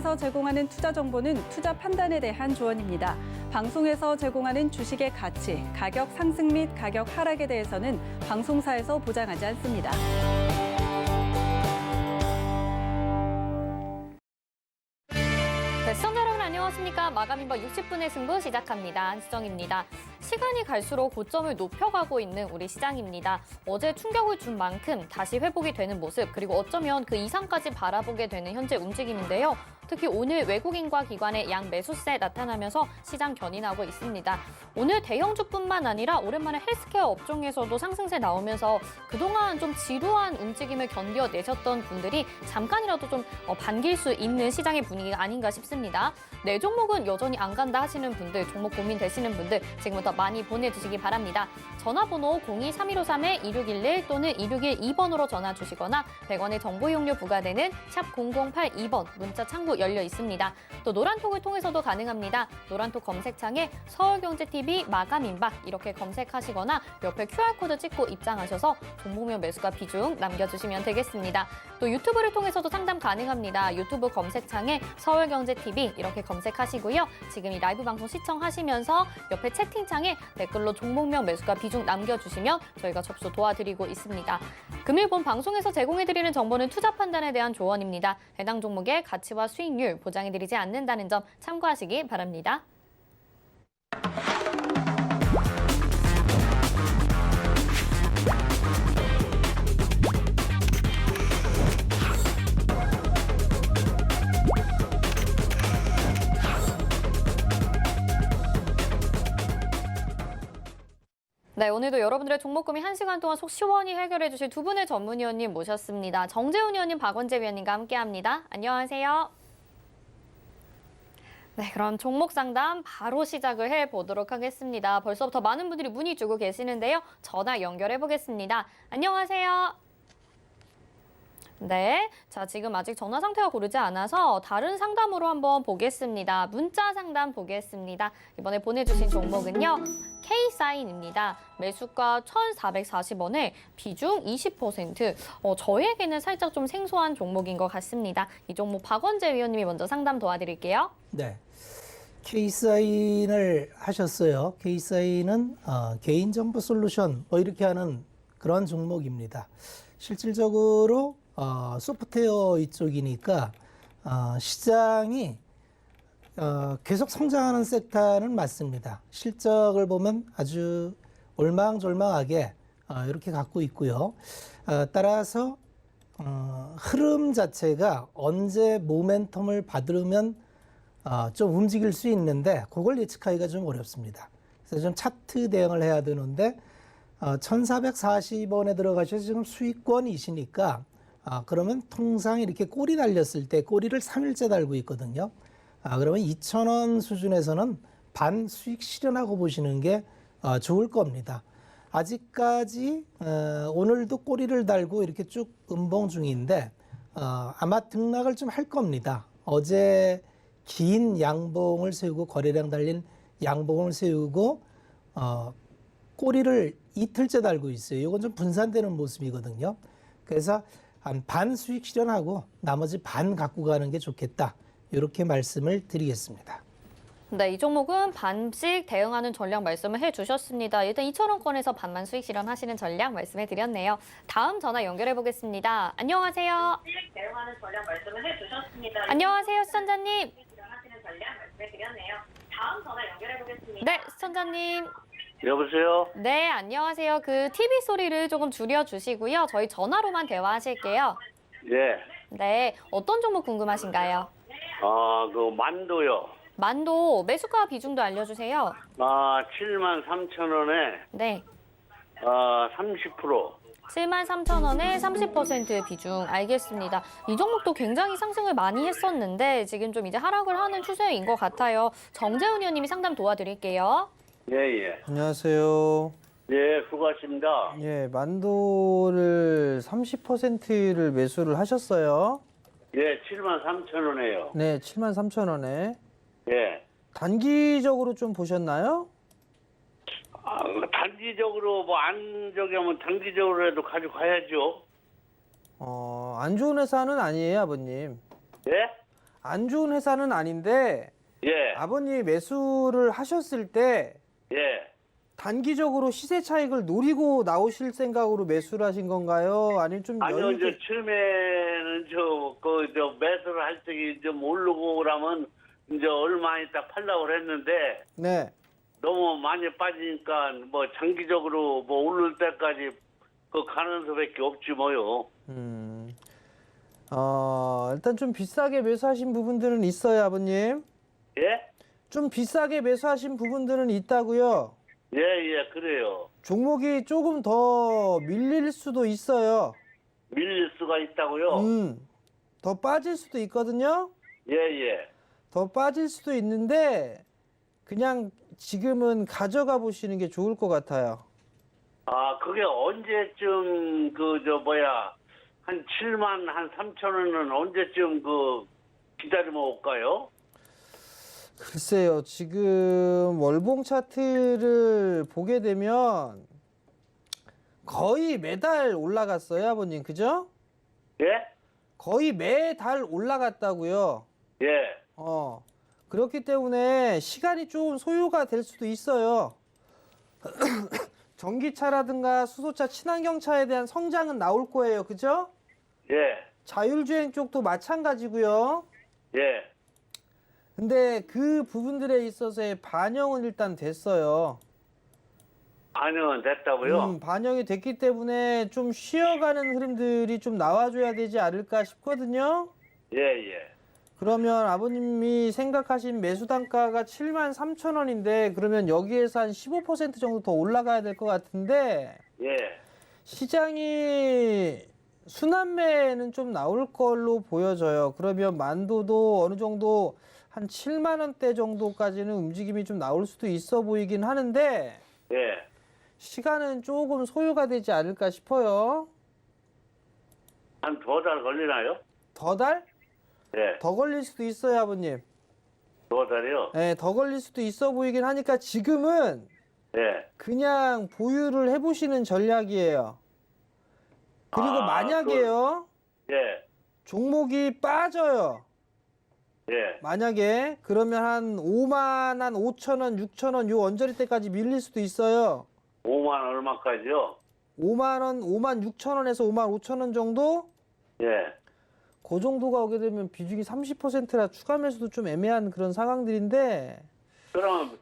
방송에서 제공하는 투자 정보는 투자 판단에 대한 조언입니다. 방송에서 제공하는 주식의 가치, 가격 상승 및 가격 하락에 대해서는 방송사에서 보장하지 않습니다. 네, 시청자 여러분 안녕하십니까. 마감인버 60분의 승부 시작합니다. 한수정입니다. 시간이 갈수록 고점을 높여가고 있는 우리 시장입니다. 어제 충격을 준 만큼 다시 회복이 되는 모습, 그리고 어쩌면 그 이상까지 바라보게 되는 현재 움직임인데요. 특히 오늘 외국인과 기관의 양 매수세 나타나면서 시장 견인하고 있습니다. 오늘 대형주뿐만 아니라 오랜만에 헬스케어 업종에서도 상승세 나오면서 그동안 좀 지루한 움직임을 견뎌내셨던 분들이 잠깐이라도 좀 반길 수 있는 시장의 분위기가 아닌가 싶습니다. 네 종목은 여전히 안 간다 하시는 분들, 종목 고민되시는 분들 지금부터 많이 보내주시기 바랍니다. 전화번호 02-3153-2611 또는 2612번으로 전화 주시거나 100원의 정보 이용료 부과되는 샵 0082번 문자 창구 열려 있습니다. 또 노란톡을 통해서도 가능합니다. 노란톡 검색창에 서울경제TV 마감임박 이렇게 검색하시거나 옆에 QR코드 찍고 입장하셔서 종목명 매수가 비중 남겨주시면 되겠습니다. 또 유튜브를 통해서도 상담 가능합니다. 유튜브 검색창에 서울경제TV 이렇게 검색하시고요. 지금 이 라이브 방송 시청하시면서 옆에 채팅창에 댓글로 종목명 매수가 비중 남겨주시면 저희가 접수 도와드리고 있습니다. 금일 본 방송에서 제공해드리는 정보는 투자 판단에 대한 조언입니다. 해당 종목의 가치와 수익률 보장해드리지 않는다는 점 참고하시기 바랍니다. 네, 오늘도 여러분들의 종목 고민 1시간 동안 속 시원히 해결해 주실 두 분의 전문위원님 모셨습니다. 정재훈 위원님, 박원재 위원님과 함께합니다. 안녕하세요. 네, 그럼 종목 상담 바로 시작을 해보도록 하겠습니다. 벌써부터 많은 분들이 문의 주고 계시는데요. 전화 연결해 보겠습니다. 안녕하세요. 네, 자 지금 아직 전화 상태가 고르지 않아서 다른 상담으로 한번 보겠습니다. 문자 상담 보겠습니다. 이번에 보내주신 종목은요. K사인입니다. 매수가 1,440원에 비중 20%. 저에게는 살짝 좀 생소한 종목인 것 같습니다. 이 종목 박원재 위원님이 먼저 상담 도와드릴게요. 네, K사인을 하셨어요. K사인은 개인정보 솔루션 뭐 이렇게 하는 그런 종목입니다. 실질적으로 소프트웨어 이쪽이니까 시장이 계속 성장하는 섹터는 맞습니다. 실적을 보면 아주 올망졸망하게 이렇게 갖고 있고요. 따라서 흐름 자체가 언제 모멘텀을 받으면 좀 움직일 수 있는데 그걸 예측하기가 좀 어렵습니다. 그래서 좀 차트 대응을 해야 되는데 1,440원에 들어가셔서 지금 수익권이시니까 그러면 통상 이렇게 꼬리 달렸을 때 꼬리를 3일째 달고 있거든요. 그러면 2,000원 수준에서는 반 수익 실현하고 보시는 게 좋을 겁니다. 아직까지 오늘도 꼬리를 달고 이렇게 쭉 음봉 중인데 아마 등락을 좀 할 겁니다. 어제 긴 양봉을 세우고 거래량 달린 양봉을 세우고 꼬리를 이틀째 달고 있어요. 이건 좀 분산되는 모습이거든요. 그래서 한 반 수익 실현하고 나머지 반 갖고 가는 게 좋겠다. 이렇게 말씀을 드리겠습니다. 네, 이 종목은 반씩 대응하는 전략 말씀을 해주셨습니다. 일단 2,000원권에서 반만 수익 실현하시는 전략 말씀해 드렸네요. 다음 전화 연결해 보겠습니다. 안녕하세요. 대응하는 전략 말씀을 해주셨습니다. 안녕하세요, 시청자님. 하시는 전략 말씀해 드렸네요. 다음 전화 연결해 보겠습니다. 네, 시청자님. 여보세요? 네, 안녕하세요. 그 TV 소리를 조금 줄여주시고요. 저희 전화로만 대화하실게요. 예. 네, 어떤 종목 궁금하신가요? 그 만도요. 만도 매수가 비중도 알려주세요. 73,000원에 네, 30%. 73,000원에 30% 비중 알겠습니다. 이 종목도 굉장히 상승을 많이 했었는데 지금 좀 이제 하락을 하는 추세인 것 같아요. 정재훈 의원님이 상담 도와드릴게요. 예, 예. 안녕하세요. 예, 수고하십니다. 예, 만도를 30%를 매수를 하셨어요. 예, 73,000원에요. 네, 73,000원에. 예. 단기적으로 좀 보셨나요? 단기적으로 안 저기 하면 단기적으로라도 가져가야죠. 안 좋은 회사는 아니에요, 아버님. 예? 안 좋은 회사는 아닌데 예, 아버님이 매수를 하셨을 때 예. 단기적으로 시세 차익을 노리고 나오실 생각으로 매수를 하신 건가요? 아니면 좀 아니요, 여유 있게 처음에는 매수를 할 적이 좀 오르고 그러면 이제 얼마 있다 팔려고 그랬는데 네. 너무 많이 빠지니까 뭐 장기적으로 뭐 오를 때까지 그 가는 수밖에 없지 뭐요. 일단 좀 비싸게 매수하신 부분들은 있어요, 아버님. 예? 좀 비싸게 매수하신 부분들은 있다고요. 예, 예, 그래요. 종목이 조금 더 밀릴 수도 있어요. 밀릴 수가 있다고요? 더 빠질 수도 있거든요. 예, 예. 더 빠질 수도 있는데 그냥 지금은 가져가 보시는 게 좋을 것 같아요. 아, 그게 언제쯤 한 7만 한 3천 원은 언제쯤 기다리면 올까요? 글쎄요, 지금 월봉 차트를 보게 되면 거의 매달 올라갔어요, 아버님. 그죠? 예? 거의 매달 올라갔다고요. 예. 그렇기 때문에 시간이 좀 소요가 될 수도 있어요. 전기차라든가 수소차, 친환경차에 대한 성장은 나올 거예요. 그죠? 예. 자율주행 쪽도 마찬가지고요. 예. 근데 그 부분들에 있어서의 반영은 일단 됐어요. 반영은 됐다고요? 반영이 됐기 때문에 좀 쉬어가는 흐름들이 좀 나와줘야 되지 않을까 싶거든요. 예, 예. 그러면 아버님이 생각하신 매수 단가가 73,000원인데 그러면 여기에서 한 15% 정도 더 올라가야 될 것 같은데 예. 시장이 순환매는 좀 나올 걸로 보여져요. 그러면 만도도 어느 정도 한 7만 원대 정도까지는 움직임이 좀 나올 수도 있어 보이긴 하는데 예. 시간은 조금 소요가 되지 않을까 싶어요. 한 2달 걸리나요? 더 달? 예. 더 걸릴 수도 있어요, 아버님. 2달이요? 네, 더 걸릴 수도 있어 보이긴 하니까 지금은 예. 그냥 보유를 해보시는 전략이에요. 그리고 만약에요, 예. 종목이 빠져요. 예. 만약에 그러면 한 5만 한 5천 원, 6천 원 요 언저리 때까지 밀릴 수도 있어요. 5만 얼마까지요? 5만 원, 5만 6천 원에서 5만 5천 원 정도? 예. 그 정도가 오게 되면 비중이 30%라 추가 매수도 좀 애매한 그런 상황들인데 그럼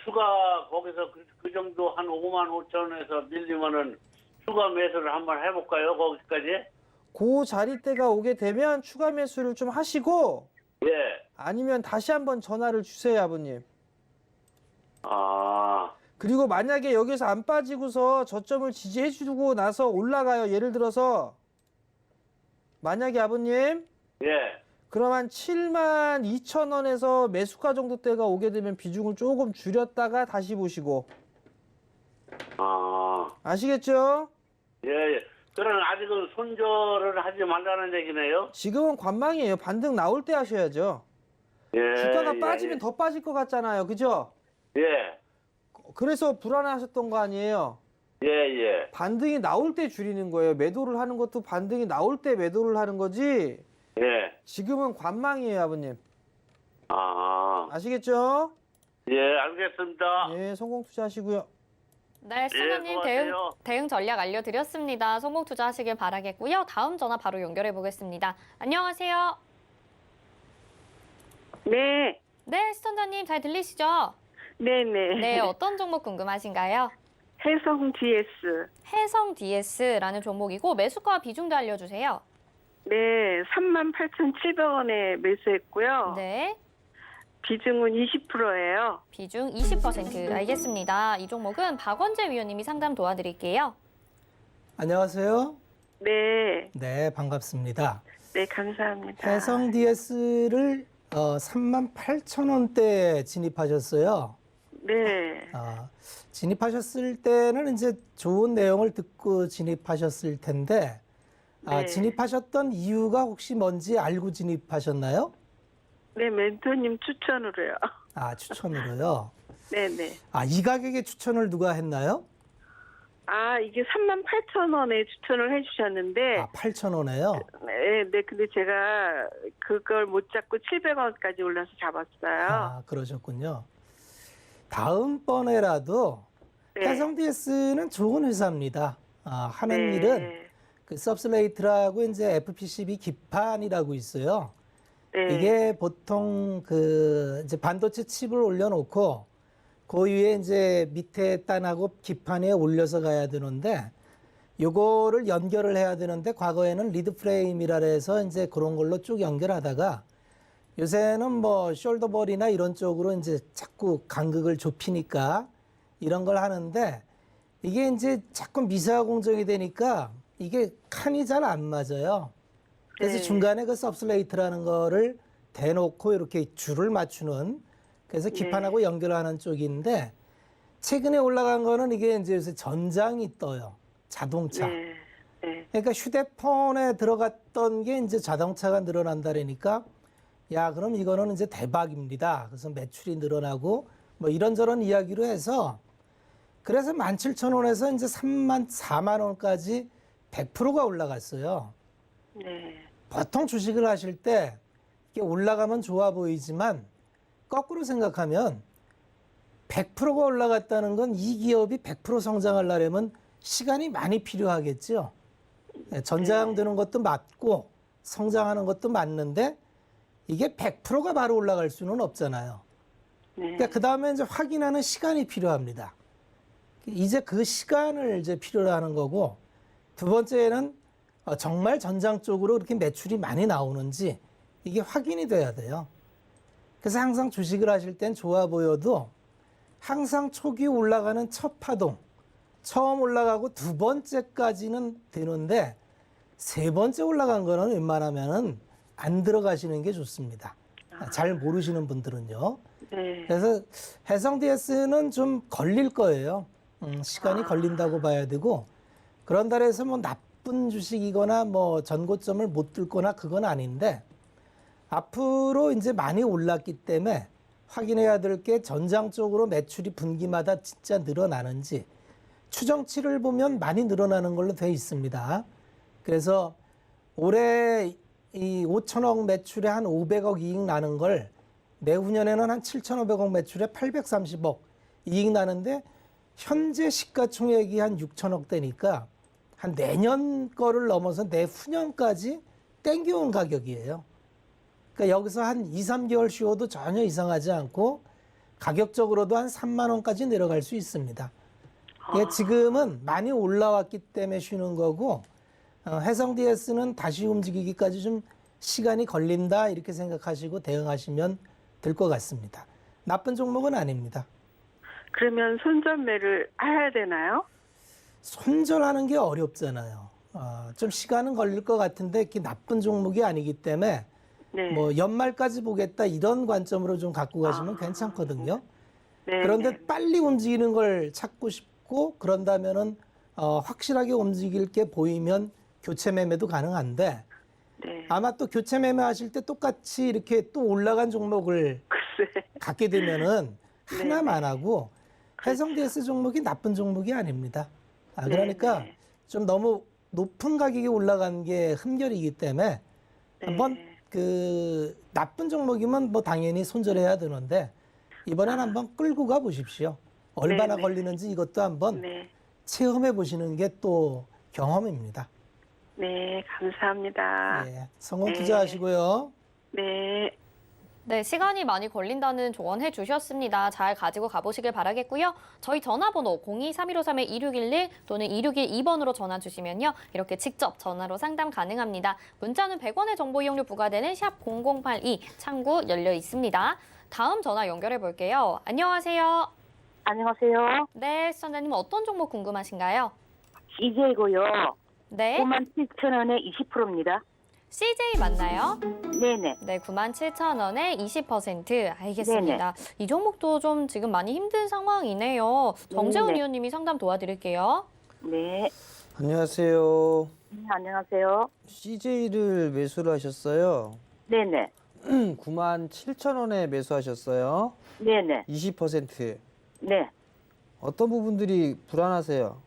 추가 거기서 그 정도 한 5만 5천 원에서 밀리면은 추가 매수를 한번 해볼까요? 거기까지? 그 자리대가 오게 되면 추가 매수를 좀 하시고 예. 아니면 다시 한번 전화를 주세요, 아버님. 아. 그리고 만약에 여기서 안 빠지고서 저점을 지지해주고 나서 올라가요. 예를 들어서 만약에 아버님 예. 그럼 한 7만 2천 원에서 매수가 정도 때가 오게 되면 비중을 조금 줄였다가 다시 보시고 아. 아시겠죠? 예, 예. 그럼 아직은 손절을 하지 말라는 얘기네요? 지금은 관망이에요. 반등 나올 때 하셔야죠. 예. 주가가 예, 빠지면 더 빠질 것 같잖아요. 그죠? 예. 그래서 불안하셨던 거 아니에요? 예, 예. 반등이 나올 때 줄이는 거예요. 매도를 하는 것도 반등이 나올 때 매도를 하는 거지. 예. 지금은 관망이에요, 아버님. 아. 아시겠죠? 예, 알겠습니다. 예, 성공 투자하시고요. 네, 시청자님 수고하세요. 대응 전략 알려드렸습니다. 성공 투자하시길 바라겠고요. 다음 전화 바로 연결해 보겠습니다. 안녕하세요. 네, 네, 시청자님 잘 들리시죠? 네네. 네, 어떤 종목 궁금하신가요? 해성 DS. 해성 DS라는 종목이고 매수가 비중도 알려주세요. 네, 38,700원에 매수했고요. 네, 비중은 20%예요. 비중 20% 알겠습니다. 이 종목은 박원재 위원님이 상담 도와드릴게요. 안녕하세요. 네, 네, 반갑습니다. 네, 감사합니다. 해성 DS를 38,000원대 진입하셨어요. 네, 진입하셨을 때는 이제 좋은 내용을 듣고 진입하셨을 텐데, 네. 진입하셨던 이유가 혹시 뭔지 알고 진입하셨나요? 네, 멘토님 추천으로요. 추천으로요. 네네. 이 가격에 추천을 누가 했나요? 이게 38,000원에 추천을 해주셨는데, 아, 8,000원에요? 네, 근데 제가 그걸 못 잡고 700원까지 올라서 잡았어요. 아, 그러셨군요. 다음번에라도 네. 해성DS는 좋은 회사입니다. 하는 네. 일은 그 서브슬레이트라고 이제 FPCB 기판이라고 있어요. 네. 이게 보통 그 이제 반도체 칩을 올려놓고 그 위에 이제 밑에 단하고 기판에 올려서 가야 되는데 요거를 연결을 해야 되는데 과거에는 리드 프레임이라 해서 이제 그런 걸로 쭉 연결하다가 요새는 뭐 숄더볼이나 이런 쪽으로 이제 자꾸 간극을 좁히니까 이런 걸 하는데 이게 이제 자꾸 미세화 공정이 되니까 이게 칸이 잘 안 맞아요. 그래서 네. 중간에 그 서브슬레이트라는 거를 대놓고 이렇게 줄을 맞추는 그래서 기판하고 연결하는 쪽인데 최근에 올라간 거는 이게 이제 요새 전장이 떠요. 자동차. 네. 네. 그러니까 휴대폰에 들어갔던 게 이제 자동차가 늘어난다라니까 야, 그럼 이거는 이제 대박입니다. 그래서 매출이 늘어나고 뭐 이런저런 이야기로 해서 그래서 17,000원에서 이제 4만 원까지 100%가 올라갔어요. 네. 보통 주식을 하실 때 이게 올라가면 좋아 보이지만 거꾸로 생각하면 100%가 올라갔다는 건 이 기업이 100% 성장하려면 시간이 많이 필요하겠죠. 전장되는 것도 맞고 성장하는 것도 맞는데 이게 100%가 바로 올라갈 수는 없잖아요. 네. 그러니까 그 다음에 이제 확인하는 시간이 필요합니다. 이제 그 시간을 이제 필요로 하는 거고 두 번째는 정말 전장 쪽으로 이렇게 매출이 많이 나오는지 이게 확인이 돼야 돼요. 그래서 항상 주식을 하실 땐 좋아 보여도 항상 초기 올라가는 첫 파동, 처음 올라가고 두 번째까지는 되는데 세 번째 올라간 거는 웬만하면은 안 들어가시는 게 좋습니다. 잘 모르시는 분들은요. 네. 그래서 해성DS는 좀 걸릴 거예요. 시간이 걸린다고 봐야 되고 그런다 해서 뭐 나쁜 주식이거나 뭐 전고점을 못 뚫거나 그건 아닌데 앞으로 이제 많이 올랐기 때문에 확인해야 될 게 전장적으로 매출이 분기마다 진짜 늘어나는지 추정치를 보면 많이 늘어나는 걸로 돼 있습니다. 그래서 올해 이 5천억 매출에 한 500억 이익 나는 걸 내후년에는 한 7,500억 매출에 830억 이익 나는데 현재 시가총액이 한 6천억 대니까 한 내년 거를 넘어서 내후년까지 땡겨온 가격이에요. 그러니까 여기서 한 2, 3개월 쉬어도 전혀 이상하지 않고 가격적으로도 한 3만 원까지 내려갈 수 있습니다. 예, 지금은 많이 올라왔기 때문에 쉬는 거고 해성DS는 다시 움직이기까지 좀 시간이 걸린다 이렇게 생각하시고 대응하시면 될 것 같습니다. 나쁜 종목은 아닙니다. 그러면 손전매를 해야 되나요? 손절하는 게 어렵잖아요. 좀 시간은 걸릴 것 같은데 이게 나쁜 종목이 아니기 때문에 네. 뭐 연말까지 보겠다 이런 관점으로 좀 갖고 가시면 괜찮거든요. 네. 그런데 네. 빨리 움직이는 걸 찾고 싶고 그런다면은 확실하게 움직일 게 보이면 교체 매매도 가능한데 네. 아마 또 교체 매매 하실 때 똑같이 이렇게 또 올라간 종목을 글쎄. 갖게 되면은 네. 하나만 하고 해성DS 종목이 나쁜 종목이 아닙니다. 그러니까 네. 좀 너무 높은 가격이 올라간 게 흠결이기 때문에 네. 한번 그 나쁜 종목이면 뭐 당연히 손절해야 되는데 이번엔 한번 끌고 가 보십시오. 얼마나 네. 걸리는지 이것도 한번 네. 체험해 보시는 게 또 경험입니다. 네, 감사합니다. 예, 성공 네. 투자하시고요. 네. 네, 시간이 많이 걸린다는 조언해 주셨습니다. 잘 가지고 가보시길 바라겠고요. 저희 전화번호 02-3153-2611 또는 2612번으로 전화 주시면요. 이렇게 직접 전화로 상담 가능합니다. 문자는 100원의 정보 이용료 부과되는 샵 0082 창구 열려 있습니다. 다음 전화 연결해 볼게요. 안녕하세요. 안녕하세요. 네, 시청자님 어떤 종목 궁금하신가요? CJ고요. 네, 97,000원에 20%입니다. CJ 맞나요? 네네. 네, 97,000원에 20% 알겠습니다. 이 종목도 좀 지금 많이 힘든 상황이네요. 정재훈 네네. 의원님이 상담 도와드릴게요. 네. 안녕하세요. 안녕하세요. CJ를 매수를 하셨어요. 네네. 97,000원에 매수하셨어요. 네네. 20%. 네. 어떤 부분들이 불안하세요?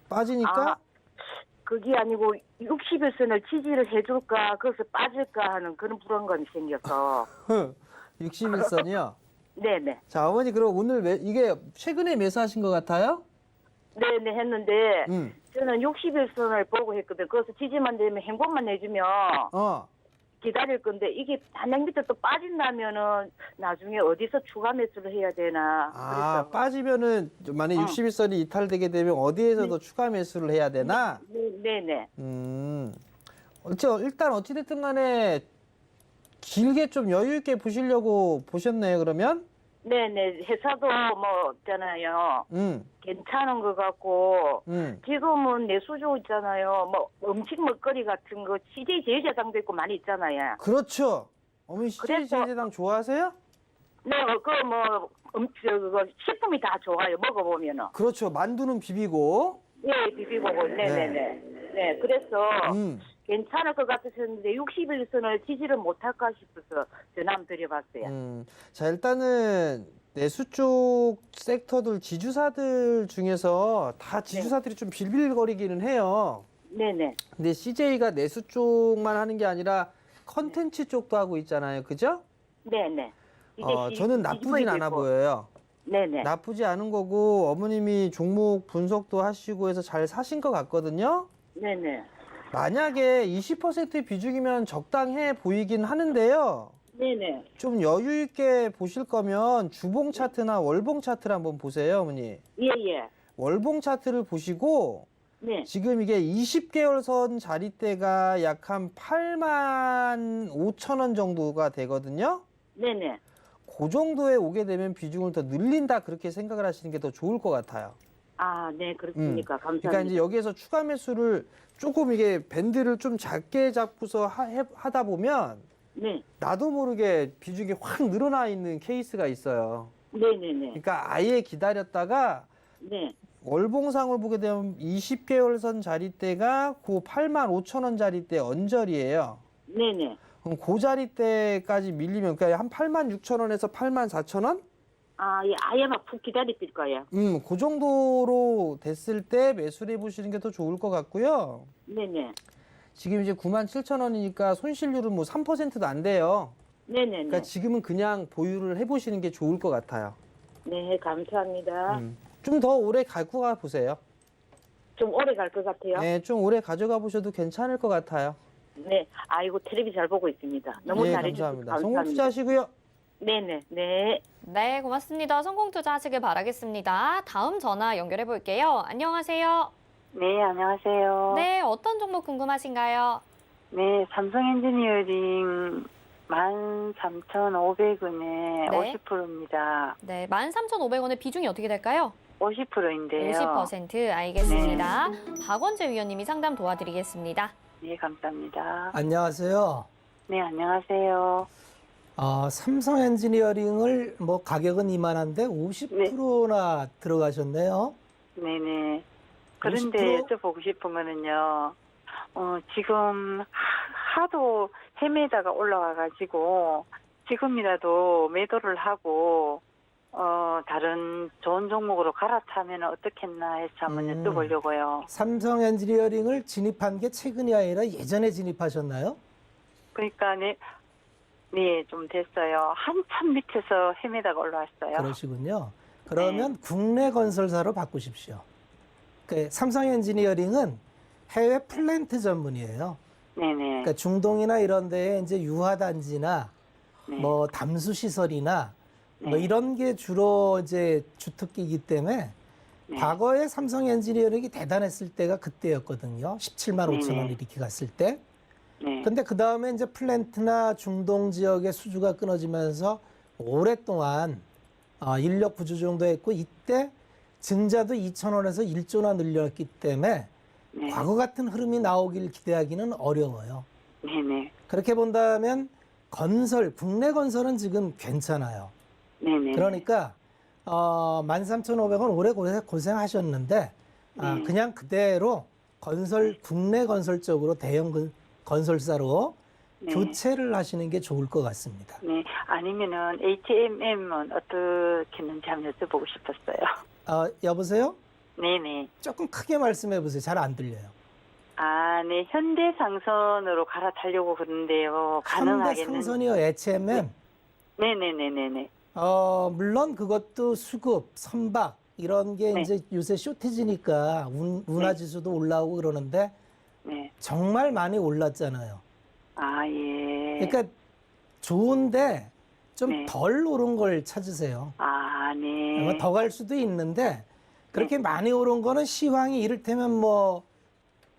빠지니까 아, 그게 아니고 60일선을 지지를 해줄까, 거기서 빠질까 하는 그런 불안감이 생겨서. 61선이요. 네네. 자, 어머니 그럼 오늘 이게 최근에 매수하신 것 같아요? 네네 했는데, 음. 저는 60일선을 보고 했거든. 거기서 지지만 되면 행복만 해주면 기다릴 건데, 이게 반영 밑에 또 빠진다면은 나중에 어디서 추가 매수를 해야 되나. 아, 그래서. 빠지면은 만약 61선이 이탈되게 되면 어디에서도 추가 매수를 해야 되나? 네네. 일단 어찌됐든 간에 길게 좀 여유 있게 보시려고 보셨네요, 그러면? 네네. 회사도 뭐, 있잖아요. 괜찮은 것 같고, 음. 지금은 내수조 있잖아요. 뭐, 음식 먹거리 같은 거, CJ 제일제당도 있고 많이 있잖아요. 그렇죠. 어머니 그래서- CJ제당 좋아하세요? 네, 그거 식품이 다 좋아요. 먹어보면은. 그렇죠. 만두는 비비고. 예, 비비고, 네네네. 네, 그래서 음. 괜찮을 것 같았었는데 60일선을 지지를 못할까 싶어서 전화 한번 드려봤어요. 자, 일단은 내수 쪽 섹터들, 지주사들 중에서 다 지주사들이 좀 빌빌거리기는 해요. 네네. 근데 CJ가 내수 쪽만 하는 게 아니라 컨텐츠 쪽도 하고 있잖아요. 그죠? 네네. 저는 나쁘진 않아 보여요. 네네. 나쁘지 않은 거고 어머님이 종목 분석도 하시고 해서 잘 사신 것 같거든요. 네네. 만약에 20%의 비중이면 적당해 보이긴 하는데요. 네네. 좀 여유 있게 보실 거면 주봉 차트나 월봉 차트를 한번 보세요, 어머니. 예예. 월봉 차트를 보시고 네. 지금 이게 20개월 선 자리대가 약 한 8만 5천 원 정도가 되거든요. 네네. 그 정도에 오게 되면 비중을 더 늘린다 그렇게 생각을 하시는 게 더 좋을 것 같아요. 아, 네, 그렇습니까. 감사합니다. 그러니까 이제 여기에서 추가 매수를 조금 이게 밴드를 좀 작게 잡고서 하다 보면 네. 나도 모르게 비중이 확 늘어나 있는 케이스가 있어요. 네네네. 그러니까 아예 기다렸다가 네. 월봉상을 보게 되면 20개월 선 자리대가 그 8만 5천 원 자리대 언저리예요. 네네. 그럼 그 자리대까지 밀리면 그러니까 한 8만 6천 원에서 8만 4천 원? 아, 예, 아예 막 푹 기다릴 거예요. 그 정도로 됐을 때 매수를 해보시는 게 더 좋을 것 같고요. 네네. 지금 이제 9만 7천 원이니까 손실률은 뭐 3%도 안 돼요. 네네네. 그러니까 지금은 그냥 보유를 해보시는 게 좋을 것 같아요. 네, 감사합니다. 좀 더 오래 갖고 가 보세요. 좀 오래 갈 것 같아요. 네, 좀 오래 가져가 보셔도 괜찮을 것 같아요. 네. 아이고, 텔레비 잘 보고 있습니다. 너무 네, 잘해주셔서 감사합니다. 감사합니다. 성공 투자하시고요. 네네. 네. 네, 고맙습니다. 성공 투자하시길 바라겠습니다. 다음 전화 연결해 볼게요. 안녕하세요. 네, 안녕하세요. 네, 어떤 종목 궁금하신가요? 네, 삼성 엔지니어링 13,500원에 네. 50%입니다. 네, 13,500원의 비중이 어떻게 될까요? 50%인데요. 50% 알겠습니다. 박원재 위원님이 상담 도와드리겠습니다. 네, 감사합니다. 안녕하세요. 네, 안녕하세요. 삼성 엔지니어링을 뭐 가격은 이만한데 50%나 들어가셨네요. 네네. 그런데 50%? 여쭤보고 싶은 거는요. 지금 하도 헤매다가 올라와가지고 지금이라도 매도를 하고 다른 좋은 종목으로 갈아타면 어떻겠나 해서 한번 여쭤보려고요. 삼성 엔지니어링을 진입한 게 최근이 아니라 예전에 진입하셨나요? 그러니까 네, 좀 됐어요. 한참 밑에서 헤매다가 올라왔어요. 그러시군요. 그러면 국내 건설사로 바꾸십시오. 삼성 엔지니어링은 해외 플랜트 전문이에요. 네네. 그러니까 중동이나 이런 데에 이제 유화단지나 네. 뭐 담수 시설이나 뭐 네. 이런 게 주로 이제 주특기이기 때문에 네. 과거에 삼성 엔지니어링이 대단했을 때가 그때였거든요. 17만 5천 원 이렇게 갔을 때. 네. 근데 그 다음에 이제 플랜트나 중동 지역의 수주가 끊어지면서 오랫동안 인력 부주 정도 했고 이때 증자도 2,000원에서 1조나 늘렸기 때문에 네. 과거 같은 흐름이 나오길 기대하기는 어려워요. 네네. 그렇게 본다면 국내 건설은 지금 괜찮아요. 네네. 그러니까 13,500원 오래 고생하셨는데 네. 그냥 그대로 국내 건설 쪽으로 대형 건설사로 네. 교체를 하시는 게 좋을 것 같습니다. 네. 아니면은 HMM은 어떻게 했는지 한번 여쭤보고 싶었어요. 여보세요? 네네. 조금 크게 말씀해 보세요. 잘 안 들려요. 아, 네. 현대상선으로 갈아타려고 그러는데요. 가능하겠는? 현대상선이요. HMM. 네네네네네. 물론 그것도 수급, 선박 이런 게 네. 이제 요새 쇼티지니까 운하 지수도 올라오고 그러는데 네. 정말 많이 올랐잖아요. 아, 예. 그러니까 좋은데 좀 네. 덜 오른 걸 찾으세요. 아, 네. 더 갈 수도 있는데 그렇게 많이 오른 거는 시황이 이를테면 뭐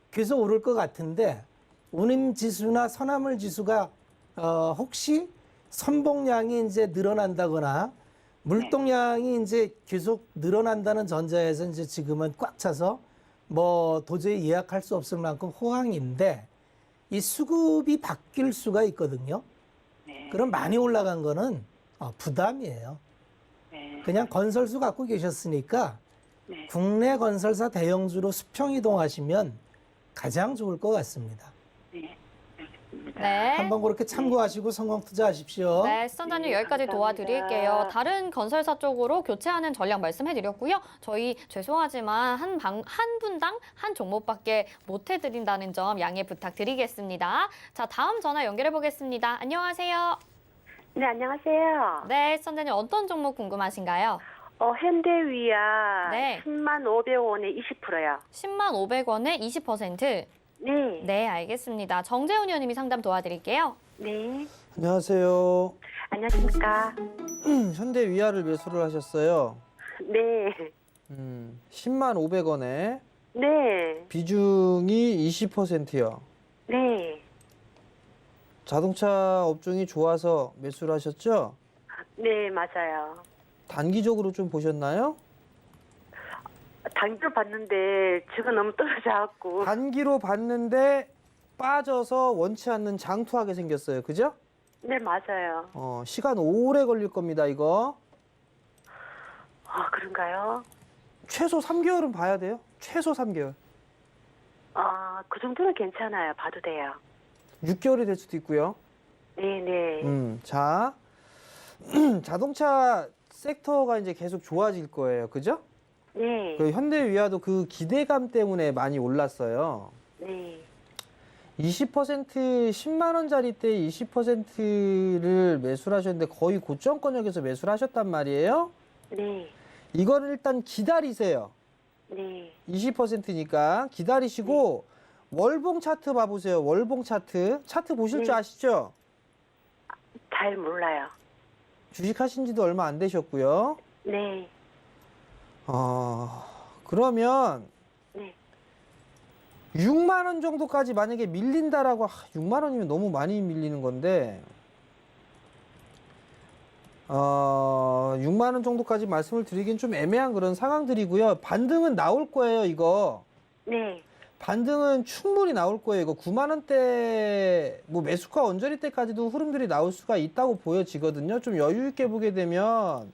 계속 오를 것 같은데 운임 지수나 선화물 지수가 혹시 선봉량이 이제 늘어난다거나 물동량이 이제 계속 늘어난다는 전제에서 이제 지금은 꽉 차서 뭐 도저히 예약할 수 없을 만큼 호황인데 이 수급이 바뀔 수가 있거든요. 네. 그럼 많이 올라간 거는 부담이에요. 네. 그냥 건설수 갖고 계셨으니까 네. 국내 건설사 대형주로 수평 이동하시면 가장 좋을 것 같습니다. 네. 알겠습니다. 네. 한번 그렇게 참고하시고 성공 투자하십시오. 네, 시청자님 네, 여기까지 감사합니다. 도와드릴게요. 다른 건설사 쪽으로 교체하는 전략 말씀해드렸고요. 저희 죄송하지만 한 분당 한 종목밖에 못 해드린다는 점 양해 부탁드리겠습니다. 자, 다음 전화 연결해 보겠습니다. 안녕하세요. 네, 안녕하세요. 네, 시청자님 어떤 종목 궁금하신가요? 현대위아 네. 10만 500원에 20%요. 10만 500원에 20%. 네. 네, 알겠습니다. 정재훈 의원님이 상담 도와드릴게요. 네. 안녕하세요. 안녕하십니까? 현대위아를 매수를 하셨어요. 네. 10만 500원에 네. 비중이 20%요. 네. 자동차 업종이 좋아서 매수를 하셨죠? 네, 맞아요. 단기적으로 좀 보셨나요? 단기로 봤는데 지금 너무 떨어져갖고. 단기로 봤는데 빠져서 원치 않는 장투하게 생겼어요. 그죠? 네, 맞아요. 시간 오래 걸릴 겁니다, 이거. 아, 그런가요? 최소 3개월은 봐야 돼요. 최소 3개월. 아, 그 정도는 괜찮아요. 봐도 돼요. 6개월이 될 수도 있고요. 네, 네. 자, 자동차 섹터가 이제 계속 좋아질 거예요. 그죠? 네. 그 현대위아도 그 기대감 때문에 많이 올랐어요. 네. 20% 10만 원짜리 때 20%를 매수를 하셨는데 거의 고점권역에서 매수를 하셨단 말이에요. 네. 이거는 일단 기다리세요. 네. 20%니까 기다리시고 월봉 차트 봐보세요. 월봉 차트. 차트 보실 줄 네. 아시죠? 잘 몰라요. 주식하신 지도 얼마 안 되셨고요. 네. 그러면 네. 6만 원 정도까지 만약에 밀린다라고 6만 원이면 너무 많이 밀리는 건데 6만 원 정도까지 말씀을 드리긴 좀 애매한 그런 상황들이고요. 반등은 나올 거예요, 이거. 네. 반등은 충분히 나올 거예요. 이거 9만 원대 뭐 매수가 언저리 때까지도 흐름들이 나올 수가 있다고 보여지거든요. 좀 여유 있게 보게 되면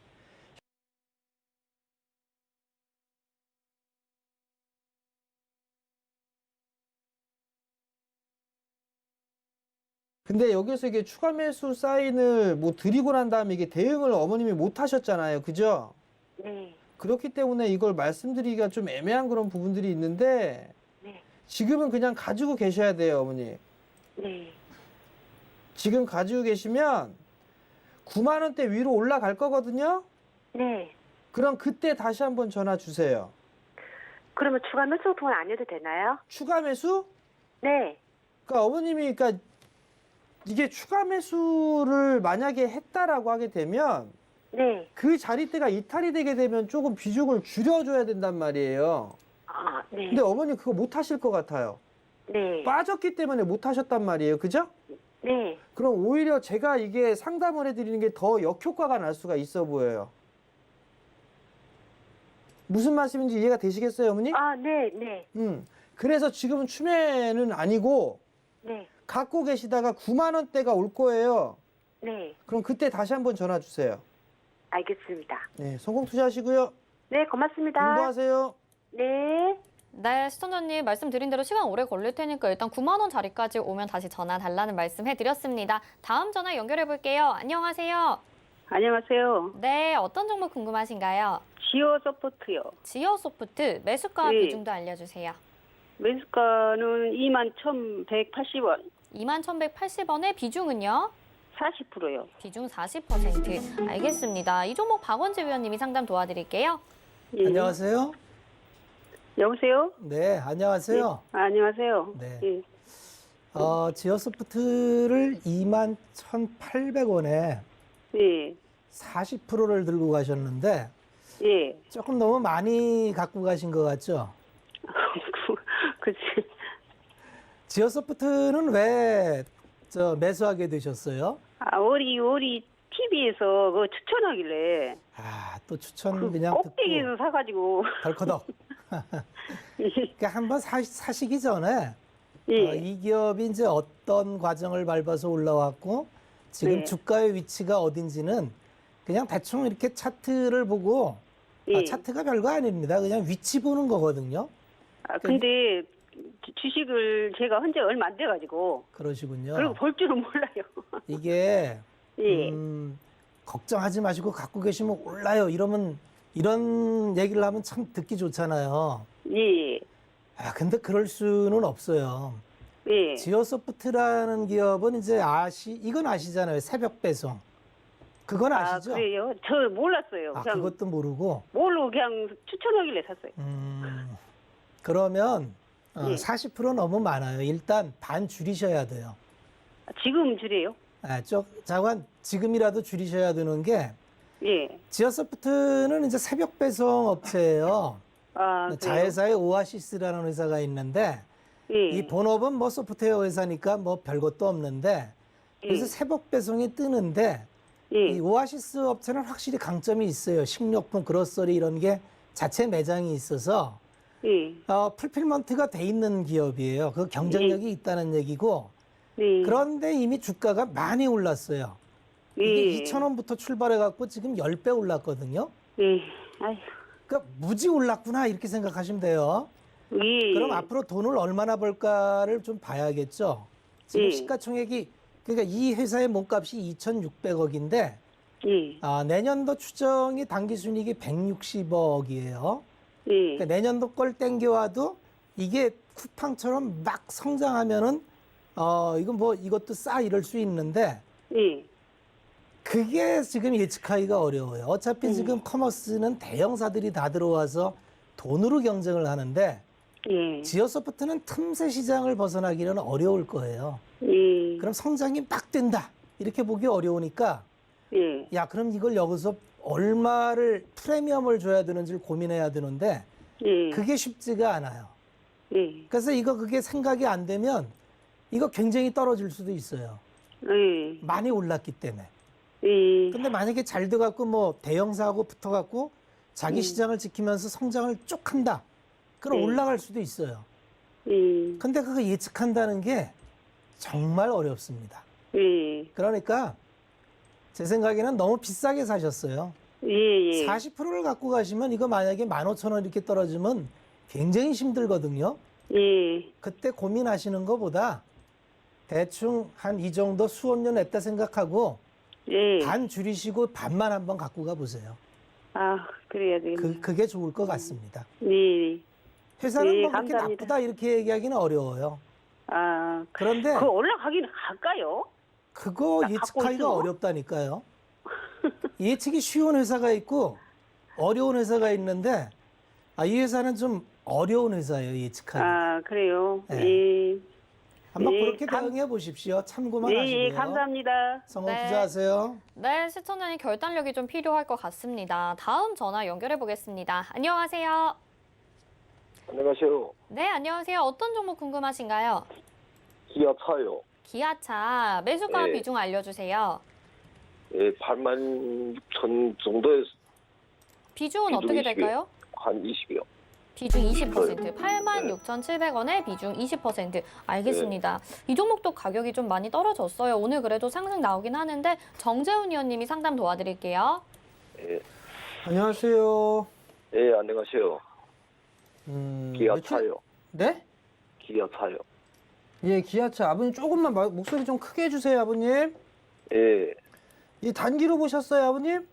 근데 여기서 이게 추가 매수 사인을 뭐 드리고 난 다음에 이게 대응을 어머님이 못 하셨잖아요. 그죠? 네. 그렇기 때문에 이걸 말씀드리기가 좀 애매한 그런 부분들이 있는데 네. 지금은 그냥 가지고 계셔야 돼요, 어머니. 네. 지금 가지고 계시면 9만 원대 위로 올라갈 거거든요. 네. 그럼 그때 다시 한번 전화 주세요. 그러면 추가 매수 같은 건 안 해도 되나요? 추가 매수? 네. 그러니까 어머님이 그러니까 이게 추가 매수를 만약에 했다라고 하게 되면 네. 그 자리대가 이탈이 되게 되면 조금 비중을 줄여줘야 된단 말이에요. 아, 네. 근데 어머니 그거 못 하실 것 같아요. 네. 빠졌기 때문에 못 하셨단 말이에요. 그죠? 네. 그럼 오히려 제가 이게 상담을 해드리는 게 더 역효과가 날 수가 있어 보여요. 무슨 말씀인지 이해가 되시겠어요, 어머니? 아, 네, 네. 그래서 지금은 추매는 아니고 네. 갖고 계시다가 9만 원대가 올 거예요. 네. 그럼 그때 다시 한번 전화 주세요. 알겠습니다. 네, 성공 투자하시고요. 네, 고맙습니다. 공부하세요. 네. 네, 시청자님 말씀드린 대로 시간 오래 걸릴 테니까 일단 9만 원 자리까지 오면 다시 전화 달라는 말씀 해드렸습니다. 다음 전화 연결해 볼게요. 안녕하세요. 안녕하세요. 네, 어떤 종목 궁금하신가요? 지오 소프트요. 지오 소프트 매수가 네. 비중도 알려주세요. 매수가는 21,180원. 21,180원의 비중은요? 40%요. 비중 40%. 알겠습니다. 이 종목 박원재 위원님이 상담 도와드릴게요. 예. 안녕하세요. 여보세요? 네, 안녕하세요. 안녕하세요. 네. 예. 지오소프트를 21,800원에 예. 40%를 들고 가셨는데 예. 조금 너무 많이 갖고 가신 것 같죠? 그치. 지오소프트는 왜 매수하게 되셨어요? 우리 TV에서 그 추천하길래. 또 추천 그냥 꼭대기에서 사가지고. 덜커덕. 그러니까 한번 사시기 전에 예. 이 기업이 이제 어떤 과정을 밟아서 올라왔고 지금 네. 주가의 위치가 어딘지는 그냥 대충 이렇게 차트를 보고 예. 차트가 별거 아닙니다. 그냥 위치 보는 거거든요. 근데 주식을 제가 한 지 얼마 안 돼가지고. 그러시군요. 그리고 볼 줄은 몰라요. 이게 예. 걱정하지 마시고 갖고 계시면 올라요. 이런 얘기를 하면 참 듣기 좋잖아요. 예. 근데 그럴 수는 없어요. 예. 지오소프트라는 기업은 이제 이건 아시잖아요. 새벽 배송. 그건 아시죠? 그래요? 저 몰랐어요. 그냥 그것도 모르고. 모르고 그냥 추천하길래 샀어요. 그러면 예. 40% 너무 많아요. 일단 반 줄이셔야 돼요. 지금 줄이에요? 자관 지금이라도 줄이셔야 되는 게 예. 지오소프트는 이제 새벽 배송 업체예요. 그래요? 자회사의 오아시스라는 회사가 있는데 예. 이 본업은 뭐 소프트웨어 회사니까 뭐 별것도 없는데 그래서 예. 새벽 배송이 뜨는데 예. 이 오아시스 업체는 확실히 강점이 있어요. 식료품, 그로서리 이런 게 자체 매장이 있어서 예. 풀필먼트가 돼 있는 기업이에요. 그 경쟁력이 있다는 얘기고 예. 그런데 이미 주가가 많이 올랐어요. 이게 예. 2,000원부터 출발해갖고 지금 10배 올랐거든요. 예. 아휴. 그러니까 무지 올랐구나 이렇게 생각하시면 돼요. 예. 그럼 앞으로 돈을 얼마나 벌까를 좀 봐야겠죠. 지금 예. 시가총액이 그러니까 이 회사의 몸값이 2,600억인데 예. 내년도 추정이 당기순이익이 160억이에요. 예. 그러니까 내년도 걸 땡겨와도 이게 쿠팡처럼 막 성장하면은 이건 뭐 이것도 싸 이럴 수 있는데 예. 그게 지금 예측하기가 어려워요. 어차피 지금 커머스는 대형사들이 다 들어와서 돈으로 경쟁을 하는데 예. 지오소프트는 틈새 시장을 벗어나기는 어려울 거예요. 예. 그럼 성장이 막 된다 이렇게 보기 어려우니까 예. 그럼 이걸 여기서 얼마를 프리미엄을 줘야 되는지를 고민해야 되는데 예. 그게 쉽지가 않아요. 예. 그래서 그게 생각이 안 되면 이거 굉장히 떨어질 수도 있어요. 예. 많이 올랐기 때문에. 예. 근데 만약에 잘 돼갖고 뭐 대형사하고 붙어갖고 자기 시장을 지키면서 성장을 쭉 한다. 그럼 올라갈 수도 있어요. 예. 근데 그거 예측한다는 게 정말 어렵습니다. 예. 그러니까 제 생각에는 너무 비싸게 사셨어요. 예. 예. 40%를 갖고 가시면 이거 만약에 15,000원 이렇게 떨어지면 굉장히 힘들거든요. 예. 그때 고민하시는 것보다 대충 한 이 정도 수업료 냈다 생각하고 예. 반 줄이시고 반만 한번 갖고 가보세요. 그래야 되겠네. 그게 좋을 것 같습니다. 예. 회사는 예, 뭐 그렇게 감사합니다. 나쁘다 이렇게 얘기하기는 어려워요. 그런데 그거 올라가긴 할까요? 그거 갖고 예측하기가 있으면? 어렵다니까요. 예측이 쉬운 회사가 있고 어려운 회사가 있는데 이 회사는 좀 어려운 회사예요, 예측하기. 그래요. 네. 예. 한번 예, 그렇게 대응해 보십시오. 참고만 예, 하시고요. 예, 감사합니다. 성공 네. 투자하세요. 네, 시청자님 결단력이 좀 필요할 것 같습니다. 다음 전화 연결해 보겠습니다. 안녕하세요. 안녕하세요. 네, 안녕하세요. 어떤 종목 궁금하신가요? 기아차요. 기아차 매수가 네. 비중 알려주세요. 예, 86,000 정도의 비중은 어떻게 20이요. 될까요? 한 20이요. 비중 20%, 86,700원에 비중 20%. 알겠습니다. 이 종목도 가격이 좀 많이 떨어졌어요. 오늘 그래도 상승 나오긴 하는데 정재훈 의원님이 상담 도와드릴게요. 예, 안녕하세요. 예, 안녕하세요. 기아차요. 네? 기아차요. 예, 기아차. 아버님 조금만 목소리 좀 크게 해주세요, 아버님. 예, 이 단기로 보셨어요, 아버님?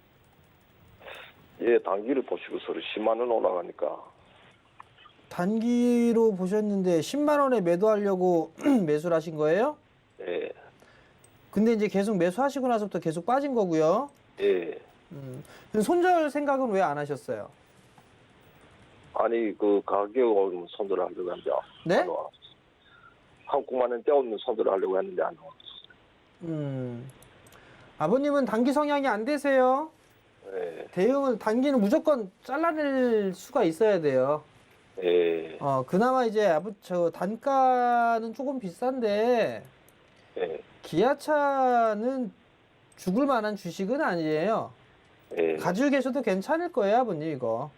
예, 단기를 보시고서 10만 원 올라가니까. 단기로 보셨는데 10만 원에 매도하려고 매수를 하신 거예요? 예, 근데 이제 계속 매수하시고 나서부터 계속 빠진 거고요. 예. 손절 생각은 왜 안 하셨어요? 아니, 그 가격을 손절을 하려고 했는데. 네? 안 나왔어. 한 9만 원 떼어오면 손절을 하려고 했는데 안 나왔어. 아버님은 단기 성향이 안 되세요? 예, 대형은 단기는 무조건 잘라낼 수가 있어야 돼요. 예, 그나마 이제 저 단가는 조금 비싼데 예, 기아차는 죽을 만한 주식은 아니에요. 예. 가지고 계셔도 괜찮을 거예요, 아버님 이거.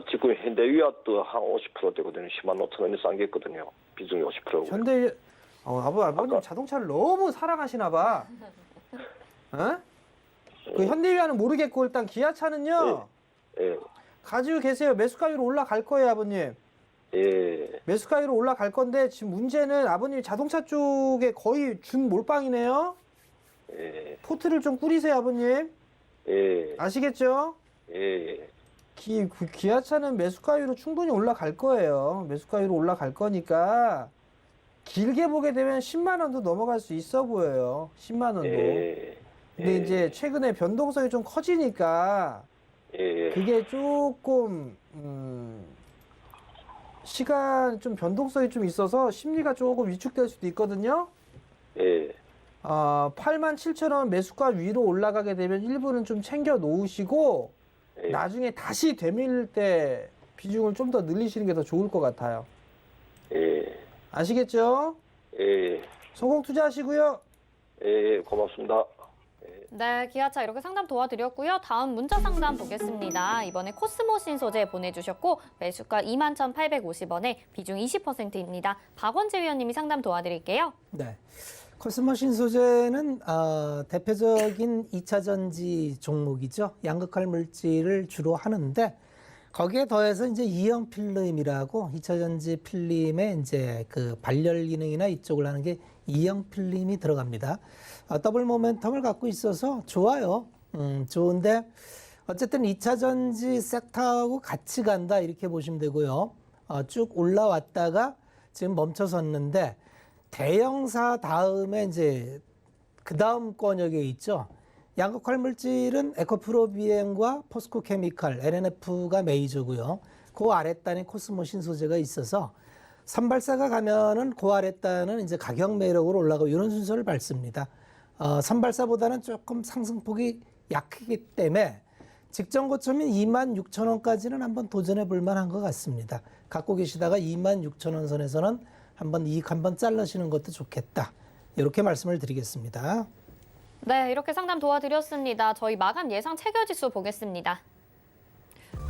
지금 현대위아도 한 50% 되거든요. 10만 5천 원이 싼 게 있거든요. 비중이 50%고. 현대 아버님 자동차를 너무 사랑하시나 봐. 어? 그 현대위아는 모르겠고 일단 기아차는요. 예, 가지고 계세요. 매수가 위로 올라갈 거예요, 아버님. 예, 매수가 위로 올라갈 건데 지금 문제는 아버님이 자동차 쪽에 거의 준 몰빵이네요. 예, 포트를 좀 꾸리세요, 아버님. 예, 아시겠죠? 예, 기아차는 매수가 위로 충분히 올라갈 거예요. 매수가 위로 올라갈 거니까 길게 보게 되면 10만 원도 넘어갈 수 있어 보여요. 10만 원도. 예, 근데 이제 최근에 변동성이 좀 커지니까 예, 그게 조금 시간 좀 변동성이 좀 있어서 심리가 조금 위축될 수도 있거든요. 예, 87,000원 매수가 위로 올라가게 되면 일부는 좀 챙겨 놓으시고 예. 나중에 다시 되밀 때 비중을 좀 더 늘리시는 게 더 좋을 것 같아요. 예, 아시겠죠? 예, 성공 투자하시고요. 예, 고맙습니다. 네, 기아차 이렇게 상담 도와드렸고요. 다음 문자 상담 보겠습니다. 이번에 코스모신 소재 보내주셨고 매수가 21,850원에 비중 20%입니다. 박원재 위원님이 상담 도와드릴게요. 네. 코스모신 소재는 대표적인 2차 전지 종목이죠. 양극할 물질을 주로 하는데 거기에 더해서 이제 이형 필름이라고 2차 전지 필름에 이제 그 발열 기능이나 이쪽을 하는 게 이형 필름이 들어갑니다. 더블 모멘텀을 갖고 있어서 좋아요. 좋은데 어쨌든 2차 전지 섹터하고 같이 간다 이렇게 보시면 되고요. 쭉 올라왔다가 지금 멈춰섰는데 대형사 다음에 이제 그 다음 권역에 있죠. 양극할 물질은 에코프로 비행과 포스코 케미칼, LNF가 메이저고요. 그 아랫단에 코스모신 소재가 있어서 선발사가 가면은 그 아랫단은 이제 가격 매력으로 올라가고 이런 순서를 밟습니다. 선발사보다는 조금 상승폭이 약하기 때문에 직전 고점인 26,000원까지는 한번 도전해 볼 만한 것 같습니다. 갖고 계시다가 26,000원 선에서는 한번 이익 한번 잘라시는 것도 좋겠다. 이렇게 말씀을 드리겠습니다. 네, 이렇게 상담 도와드렸습니다. 저희 마감 예상 체결지수 보겠습니다.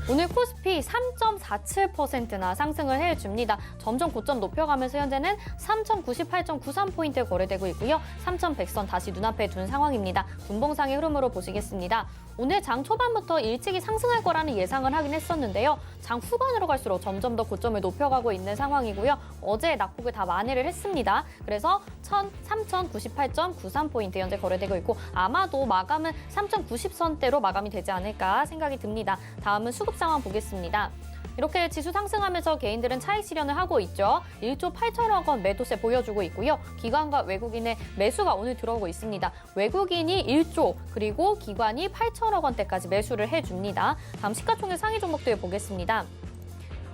오늘 코스피 3.47%나 상승을 해줍니다. 점점 고점 높여가면서 현재는 3,098.93포인트에 거래되고 있고요. 3,100선 다시 눈앞에 둔 상황입니다. 분봉상의 흐름으로 보시겠습니다. 오늘 장 초반부터 일찍이 상승할 거라는 예상을 하긴 했었는데요. 장 후반으로 갈수록 점점 더 고점을 높여가고 있는 상황이고요. 어제 낙폭을 다 만회를 했습니다. 그래서 3,098.93포인트 현재 거래되고 있고 아마도 마감은 3,090선대로 마감이 되지 않을까 생각이 듭니다. 다음은 수급 상황 보겠습니다. 이렇게 지수 상승하면서 개인들은 차익 실현을 하고 있죠. 1조 8천억 원 매도세 보여주고 있고요. 기관과 외국인의 매수가 오늘 들어오고 있습니다. 외국인이 1조 그리고 기관이 8천억 원대까지 매수를 해줍니다. 다음 시가총액 상위 종목들 보겠습니다.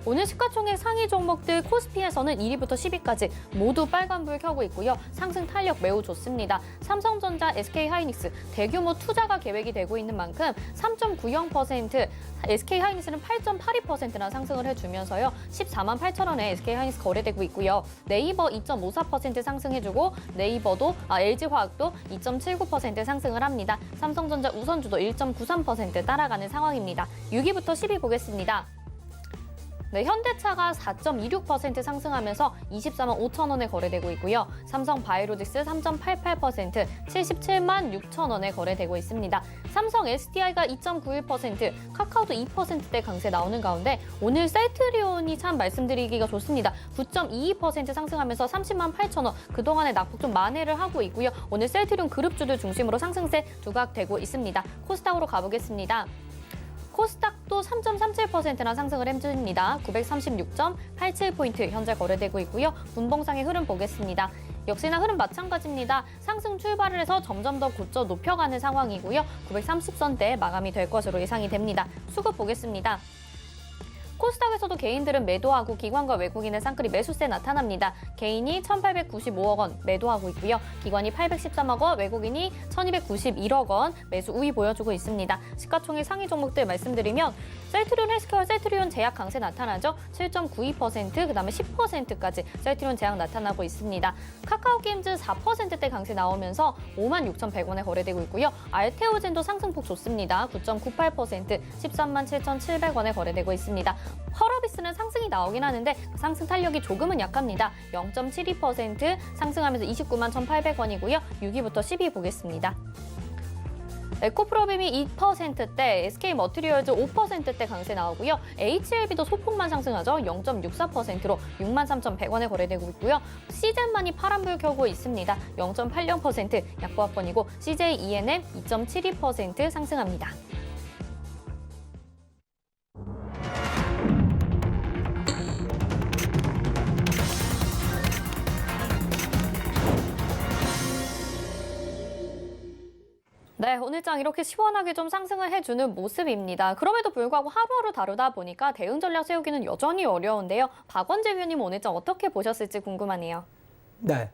오늘 시가총액 상위 종목들 코스피에서는 1위부터 10위까지 모두 빨간불 켜고 있고요. 상승 탄력 매우 좋습니다. 삼성전자, SK하이닉스 대규모 투자가 계획이 되고 있는 만큼 3.90%, SK하이닉스는 8.82%나 상승을 해주면서요. 14만 8천 원에 SK하이닉스 거래되고 있고요. 네이버 2.54% 상승해주고 네이버도 LG화학도 2.79% 상승을 합니다. 삼성전자 우선주도 1.93% 따라가는 상황입니다. 6위부터 10위 보겠습니다. 네, 현대차가 4.26% 상승하면서 24만 5천 원에 거래되고 있고요. 삼성 바이오로직스 3.88%, 77만 6천 원에 거래되고 있습니다. 삼성 SDI가 2.91%, 카카오도 2%대 강세 나오는 가운데 오늘 셀트리온이 참 말씀드리기가 좋습니다. 9.22% 상승하면서 30만 8천 원, 그동안에 낙폭 좀 만회를 하고 있고요. 오늘 셀트리온 그룹주들 중심으로 상승세 두각되고 있습니다. 코스닥으로 가보겠습니다. 코스닥도 3.37%나 상승을 해줍니다. 936.87포인트 현재 거래되고 있고요. 분봉상의 흐름 보겠습니다. 역시나 흐름 마찬가지입니다. 상승 출발을 해서 점점 더 고점 높여가는 상황이고요. 930선대에 마감이 될 것으로 예상이 됩니다. 수급 보겠습니다. 코스닥에서도 개인들은 매도하고 기관과 외국인의 쌍끌이 매수세 나타납니다. 개인이 1,895억 원 매도하고 있고요. 기관이 813억 원, 외국인이 1,291억 원 매수 우위 보여주고 있습니다. 시가총액 상위 종목들 말씀드리면 셀트리온 헬스케어, 셀트리온 제약 강세 나타나죠. 7.92%, 그다음에 10%까지 셀트리온 제약 나타나고 있습니다. 카카오게임즈 4%대 강세 나오면서 56,100원에 거래되고 있고요. 알테오젠도 상승폭 좋습니다. 9.98%, 13만 7,700원에 거래되고 있습니다. 펄어비스는 상승이 나오긴 하는데 상승 탄력이 조금은 약합니다. 0.72% 상승하면서 29만 1,800원이고요. 6위부터 10위 보겠습니다. 에코프로빔이 2%대, SK머티리얼즈 5%대 강세 나오고요. HLB도 소폭만 상승하죠. 0.64%로 63,100원에 거래되고 있고요. CJ만이 파란불 켜고 있습니다. 0.80% 약보합권이고 CJ ENM 2.72% 상승합니다. 네, 오늘장 이렇게 시원하게 좀 상승을 해주는 모습입니다. 그럼에도 불구하고 하루하루 다루다 보니까 대응 전략 세우기는 여전히 어려운데요. 박원재 위원님 오늘장 어떻게 보셨을지 궁금하네요. 네,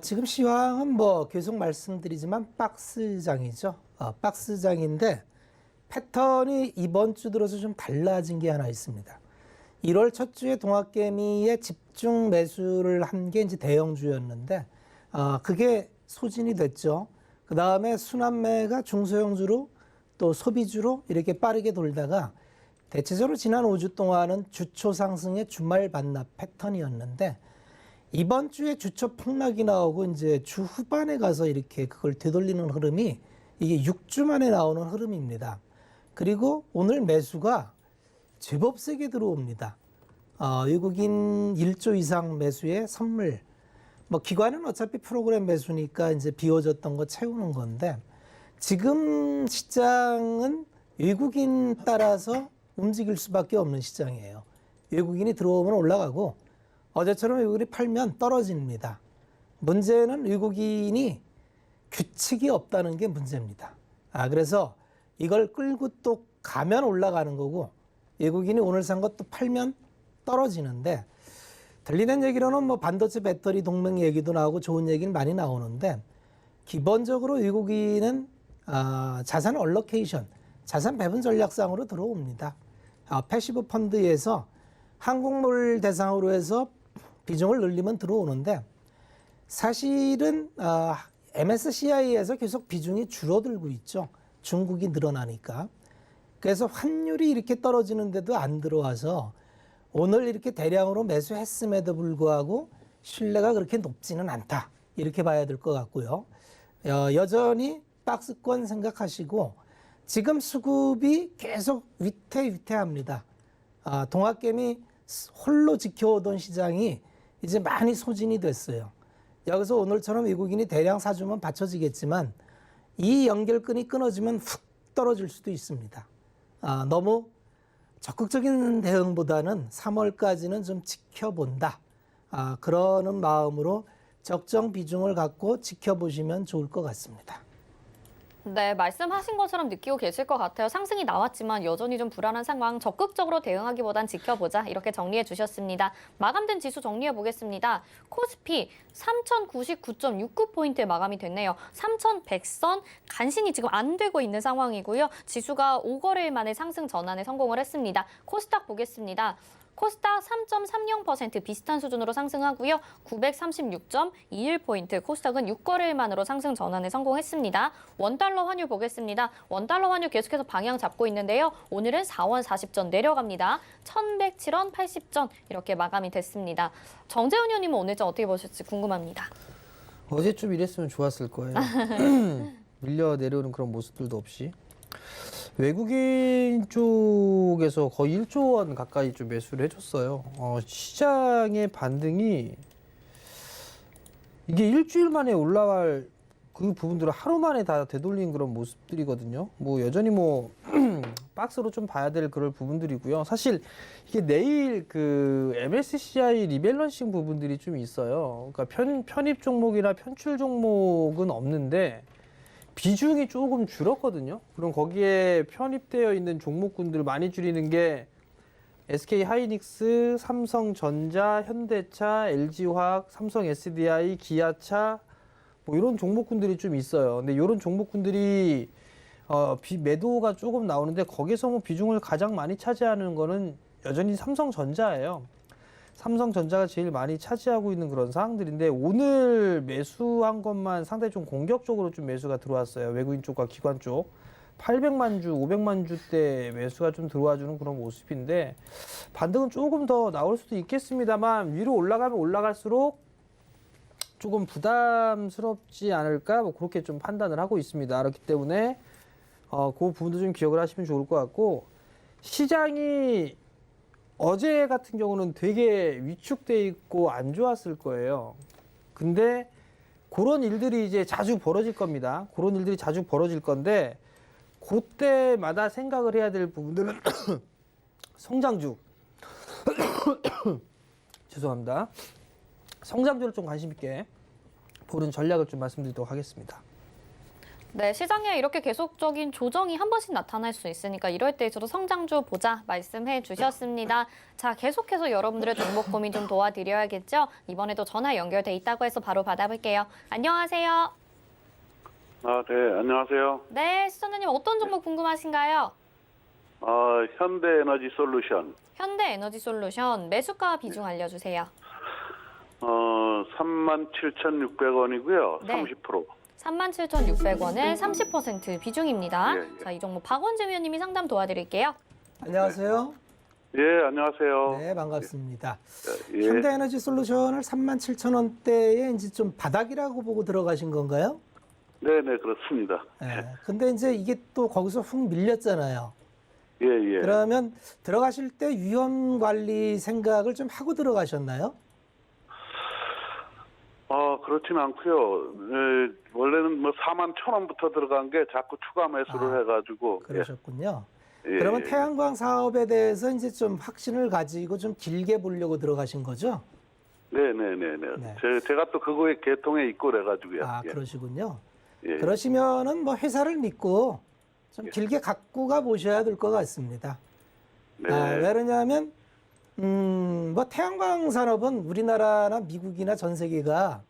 지금 시황은 뭐 계속 말씀드리지만 박스장이죠. 박스장인데 패턴이 이번 주 들어서 좀 달라진 게 하나 있습니다. 1월 첫 주에 동학개미에 집중 매수를 한 게 이제 대형주였는데 그게 소진이 됐죠. 그 다음에 순환매가 중소형주로 또 소비주로 이렇게 빠르게 돌다가 대체적으로 지난 5주 동안은 주초 상승의 주말 반납 패턴이었는데 이번 주에 주초 폭락이 나오고 이제 주 후반에 가서 이렇게 그걸 되돌리는 흐름이 이게 6주 만에 나오는 흐름입니다. 그리고 오늘 매수가 제법 세게 들어옵니다. 외국인 1조 이상 매수의 선물. 뭐 기관은 어차피 프로그램 매수니까 이제 비워졌던 거 채우는 건데 지금 시장은 외국인 따라서 움직일 수밖에 없는 시장이에요. 외국인이 들어오면 올라가고 어제처럼 외국인이 팔면 떨어집니다. 문제는 외국인이 규칙이 없다는 게 문제입니다. 그래서 이걸 끌고 또 가면 올라가는 거고 외국인이 오늘 산 것도 팔면 떨어지는데 들리는 얘기로는 뭐 반도체 배터리 동맹 얘기도 나오고 좋은 얘기는 많이 나오는데 기본적으로 외국인은 자산 얼로케이션, 자산 배분 전략상으로 들어옵니다. 패시브 펀드에서 한국물 대상으로 해서 비중을 늘리면 들어오는데 사실은 MSCI에서 계속 비중이 줄어들고 있죠. 중국이 늘어나니까. 그래서 환율이 이렇게 떨어지는데도 안 들어와서 오늘 이렇게 대량으로 매수했음에도 불구하고 신뢰가 그렇게 높지는 않다. 이렇게 봐야 될 것 같고요. 여전히 박스권 생각하시고 지금 수급이 계속 위태위태합니다. 동학개미 홀로 지켜오던 시장이 이제 많이 소진이 됐어요. 여기서 오늘처럼 외국인이 대량 사주면 받쳐지겠지만 이 연결끈이 끊어지면 훅 떨어질 수도 있습니다. 너무 적극적인 대응보다는 3월까지는 좀 지켜본다. 그러는 마음으로 적정 비중을 갖고 지켜보시면 좋을 것 같습니다. 네, 말씀하신 것처럼 느끼고 계실 것 같아요. 상승이 나왔지만 여전히 좀 불안한 상황, 적극적으로 대응하기보단 지켜보자 이렇게 정리해 주셨습니다. 마감된 지수 정리해 보겠습니다. 코스피 3,099.69포인트에 마감이 됐네요. 3,100선 간신히 지금 안 되고 있는 상황이고요. 지수가 5거래일 만에 상승 전환에 성공을 했습니다. 코스닥 보겠습니다. 코스닥 3.30% 비슷한 수준으로 상승하고요. 936.21포인트, 코스닥은 6거래일 만으로 상승 전환에 성공했습니다. 원달러 환율 보겠습니다. 원달러 환율 계속해서 방향 잡고 있는데요. 오늘은 4원 40전 내려갑니다. 1,107원 80전 이렇게 마감이 됐습니다. 정재훈 의원님은 오늘 좀 어떻게 보실지 궁금합니다. 어제 좀 이랬으면 좋았을 거예요. 밀려 내려오는 그런 모습들도 없이. 외국인 쪽에서 거의 1조 원 가까이 좀 매수를 해줬어요. 시장의 반등이 이게 일주일 만에 올라갈 그 부분들을 하루 만에 다 되돌린 그런 모습들이거든요. 뭐 여전히 뭐 박스로 좀 봐야 될 그럴 부분들이고요. 사실 이게 내일 그 MSCI 리밸런싱 부분들이 좀 있어요. 그러니까 편입 종목이나 편출 종목은 없는데 비중이 조금 줄었거든요. 그럼 거기에 편입되어 있는 종목군들 많이 줄이는 게 SK 하이닉스, 삼성전자, 현대차, LG화학, 삼성 SDI, 기아차 뭐 이런 종목군들이 좀 있어요. 근데 이런 종목군들이 매도가 조금 나오는데 거기서 뭐 비중을 가장 많이 차지하는 거는 여전히 삼성전자예요. 삼성전자가 제일 많이 차지하고 있는 그런 상황들인데 오늘 매수한 것만 상당히 좀 공격적으로 좀 매수가 들어왔어요. 외국인 쪽과 기관 쪽. 800만 주, 500만 주대 매수가 좀 들어와주는 그런 모습인데 반등은 조금 더 나올 수도 있겠습니다만 위로 올라가면 올라갈수록 조금 부담스럽지 않을까 뭐 그렇게 좀 판단을 하고 있습니다. 그렇기 때문에 그 부분도 좀 기억을 하시면 좋을 것 같고 시장이 어제 같은 경우는 되게 위축돼 있고 안 좋았을 거예요. 근데 그런 일들이 이제 자주 벌어질 겁니다. 그런 일들이 자주 벌어질 건데 그때마다 생각을 해야 될 부분들은 성장주 죄송합니다. 성장주를 좀 관심 있게 보는 전략을 좀 말씀드리도록 하겠습니다. 네, 시장에 이렇게 계속적인 조정이 한 번씩 나타날 수 있으니까 이럴 때 저도 성장주 보자 말씀해 주셨습니다. 자, 계속해서 여러분들의 종목 고민 좀 도와드려야겠죠? 이번에도 전화 연결돼 있다고 해서 바로 받아볼게요. 안녕하세요. 네, 안녕하세요. 네, 시청자님 어떤 종목 궁금하신가요? 현대에너지 솔루션. 현대에너지솔루션 매수가 비중 알려주세요. 37,600원이고요. 네. 30%. 37,600원에 30% 비중입니다. 예, 예. 자, 이 종목 박원재 위원님이 상담 도와드릴게요. 안녕하세요. 예, 안녕하세요. 네, 반갑습니다. 예. 현대에너지 솔루션을 37,000원대에 이제 좀 바닥이라고 보고 들어가신 건가요? 네, 네, 그렇습니다. 네. 근데 이제 이게 또 거기서 훅 밀렸잖아요. 예, 예. 그러면 들어가실 때 위험 관리 생각을 좀 하고 들어가셨나요? 그렇진 않고요. 원래는 뭐 41,000원부터 들어간 게 자꾸 추가 매수를 해가지고. 그러셨군요. 예. 그러면 예, 태양광 사업에 대해서 이제 좀 확신을 가지고 좀 길게 보려고 들어가신 거죠? 네, 네, 네, 네. 제가 또 그거에 개통에 있고 그래가지고요. 아, 예. 그러시군요. 예. 그러시면은 뭐 회사를 믿고 좀 길게 갖고 가 보셔야 될 것 같습니다. 네. 왜 그러냐면 뭐 태양광 산업은 우리나라나 미국이나 전 세계가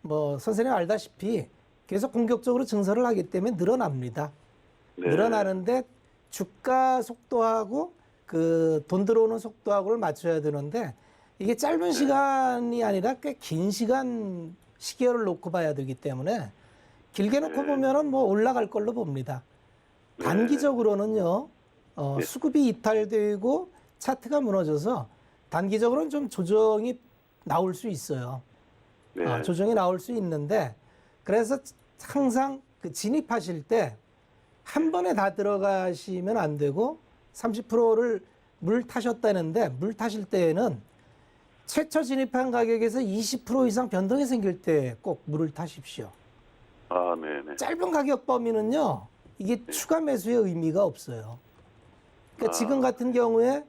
뭐 선생님 알다시피 계속 공격적으로 증설을 하기 때문에 늘어납니다. 네. 늘어나는데 주가 속도하고 그 돈 들어오는 속도하고를 맞춰야 되는데 이게 짧은 시간이 아니라 꽤 긴 시계열을 놓고 봐야 되기 때문에 길게 놓고 보면은 뭐 올라갈 걸로 봅니다. 단기적으로는요, 수급이 이탈되고 차트가 무너져서 단기적으로는 좀 조정이 나올 수 있어요. 네. 조정이 나올 수 있는데 그래서 항상 그 진입하실 때 한 번에 다 들어가시면 안 되고 30%를 물 타셨다는데 물 타실 때에는 최초 진입한 가격에서 20% 이상 변동이 생길 때 꼭 물을 타십시오. 네네. 짧은 가격 범위는요, 이게 추가 매수의 의미가 없어요. 그러니까 지금 같은 경우에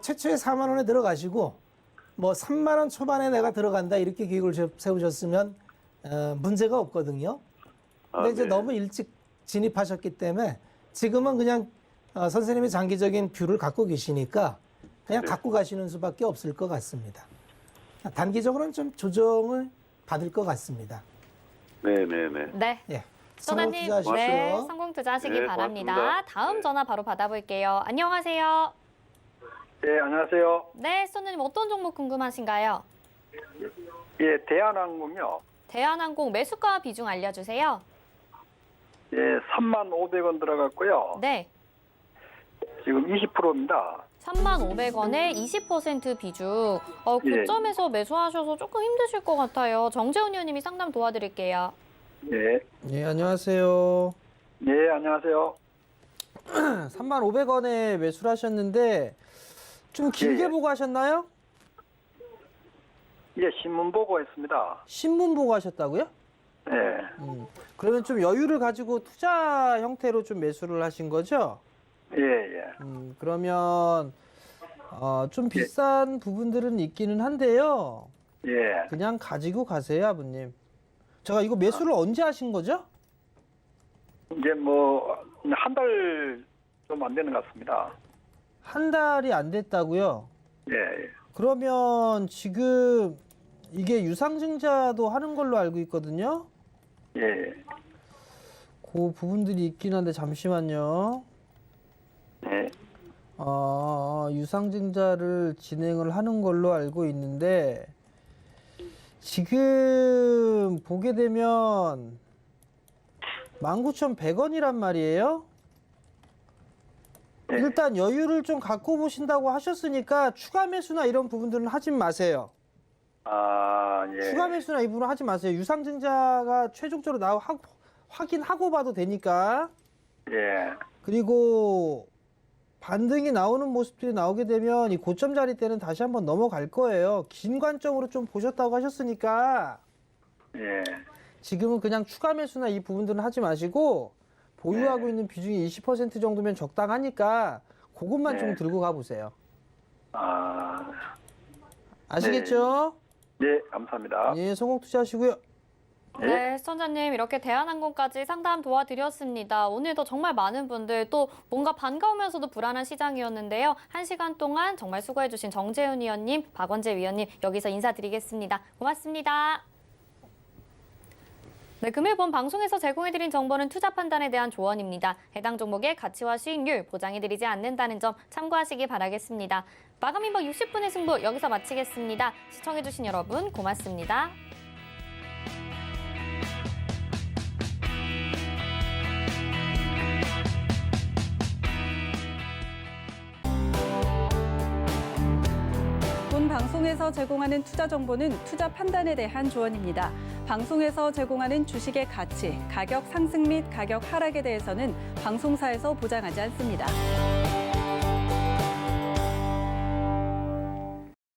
최초에 4만 원에 들어가시고 뭐 3만 원 초반에 내가 들어간다 이렇게 계획을 세우셨으면 문제가 없거든요. 근데 이제 네. 너무 일찍 진입하셨기 때문에 지금은 그냥 선생님이 장기적인 뷰를 갖고 계시니까 그냥 네. 갖고 가시는 수밖에 없을 것 같습니다. 단기적으로는 좀 조정을 받을 것 같습니다. 네네네. 네. 예. 시청자님, 투자하십시오. 네, 성공 투자하시기 네, 바랍니다. 고맙습니다. 다음 네. 전화 바로 받아볼게요. 안녕하세요. 네, 안녕하세요. 네, 시청자님 어떤 종목 궁금하신가요? 예, 대한항공요. 대한항공 매수가 비중 알려주세요. 예, 35,500원 들어갔고요. 네. 지금 20%입니다. 35,500원에 20% 비중. 고점에서 매수하셔서 조금 힘드실 것 같아요. 정재훈 의원님이 상담 도와드릴게요. 네. 예, 안녕하세요. 네, 안녕하세요. 35,500원에 매수를 하셨는데 좀 길게 예. 보고 하셨나요? 예, 신문 보고 했습니다. 신문 보고 하셨다고요? 네. 그러면 좀 여유를 가지고 투자 형태로 좀 매수를 하신 거죠? 예, 예. 그러면 좀 비싼 부분들은 있기는 한데요. 예. 그냥 가지고 가세요, 아버님. 제가 이거 매수를 언제 하신 거죠? 이제 뭐 한 달 좀 안 되는 것 같습니다. 한 달이 안 됐다고요? 예, 예. 그러면 지금 이게 유상증자도 하는 걸로 알고 있거든요. 예, 예. 그 부분들이 있긴 한데 잠시만요. 네. 유상증자를 진행을 하는 걸로 알고 있는데 지금 보게 되면 19,100원이란 말이에요. 네. 일단 여유를 좀 갖고 보신다고 하셨으니까 추가 매수나 이런 부분들은 하지 마세요. 아, 예. 추가 매수나 이 부분은 하지 마세요. 유상증자가 최종적으로 확인하고 봐도 되니까. 예. 그리고 반등이 나오는 모습들이 나오게 되면 이 고점 자리 때는 다시 한번 넘어갈 거예요. 긴 관점으로 좀 보셨다고 하셨으니까 예. 지금은 그냥 추가 매수나 이 부분들은 하지 마시고 보유하고 있는 비중이 20% 정도면 적당하니까 그것만 좀 들고 가보세요. 아. 아시겠죠? 네, 감사합니다. 예, 성공 투자하시고요. 네, 시청자님 이렇게 대한항공까지 상담 도와드렸습니다. 오늘도 정말 많은 분들 또 뭔가 반가우면서도 불안한 시장이었는데요. 1시간 동안 정말 수고해주신 정재훈 위원님, 박원재 위원님 여기서 인사드리겠습니다. 고맙습니다. 네, 금일 본 방송에서 제공해드린 정보는 투자 판단에 대한 조언입니다. 해당 종목의 가치와 수익률 보장해드리지 않는다는 점 참고하시기 바라겠습니다. 마감 인박 60분의 승부 여기서 마치겠습니다. 시청해주신 여러분 고맙습니다. 본 방송에서 제공하는 투자 정보는 투자 판단에 대한 조언입니다. 방송에서 제공하는 주식의 가치, 가격 상승 및 가격 하락에 대해서는 방송사에서 보장하지 않습니다.